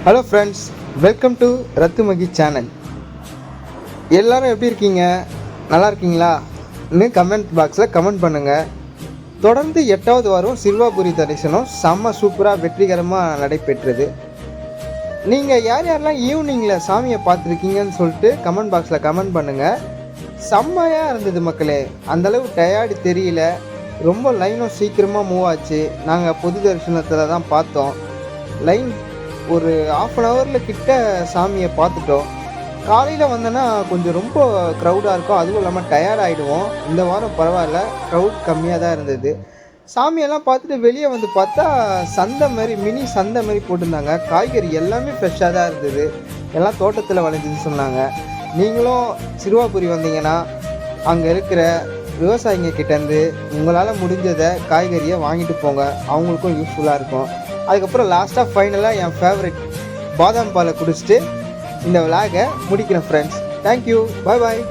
Hello friends, welcome to ரத்துமகி channel. எல்லோரும் எப்படி இருக்கீங்க? நல்லா இருக்கீங்களா? இன்னும் கமெண்ட் பாக்ஸில் கமெண்ட் பண்ணுங்கள். தொடர்ந்து 8வது வாரம் சிறுவாபுரி தரிசனம் செம்ம சூப்பராக வெற்றிகரமாக நடைபெற்றது. நீங்கள் யார் யாரெல்லாம் ஈவினிங்கில் சாமியை பார்த்துருக்கீங்கன்னு சொல்லிட்டு கமெண்ட் பாக்ஸில் கமெண்ட் பண்ணுங்கள். செம்மையாக இருந்தது மக்களே. அந்தளவு டயர்டு தெரியல. ரொம்ப லைனும் சீக்கிரமாக மூவ் ஆச்சு. நாங்கள் பொது தரிசனத்தில் தான் பார்த்தோம். லைன் ஒரு ½ கிட்ட சாமியை பார்த்துட்டோம். காலையில் வந்தோன்னா கொஞ்சம் ரொம்ப க்ரௌடாக இருக்கும். அதுவும் இல்லாமல் டயர்ட் ஆகிடுவோம். இந்த வாரம் பரவாயில்ல, க்ரௌட் கம்மியாக தான் இருந்தது. சாமியெல்லாம் பார்த்துட்டு வெளியே வந்து பார்த்தா சந்தை மாதிரி, மினி சந்தை மாதிரி போட்டிருந்தாங்க. காய்கறி எல்லாமே ஃப்ரெஷ்ஷாக தான் இருந்தது. எல்லாம் தோட்டத்தில் விளைஞ்சதுன்னு சொன்னாங்க. நீங்களும் சிறுவாபுரி வந்தீங்கன்னா அங்கே இருக்கிற விவசாயிங்க கிட்டேருந்து உங்களால் முடிஞ்சதை காய்கறியை வாங்கிட்டு போங்க. அவங்களுக்கும் யூஸ்ஃபுல்லாக இருக்கும். அதுக்கப்புறம் லாஸ்ட்டாக ஃபைனலாக என் ஃபேவரட் பாதாம் பாலை குடிச்சிட்டு இந்த விளாகை முடிக்கிறேன் ஃப்ரெண்ட்ஸ். தேங்க்யூ, பாய் பாய்.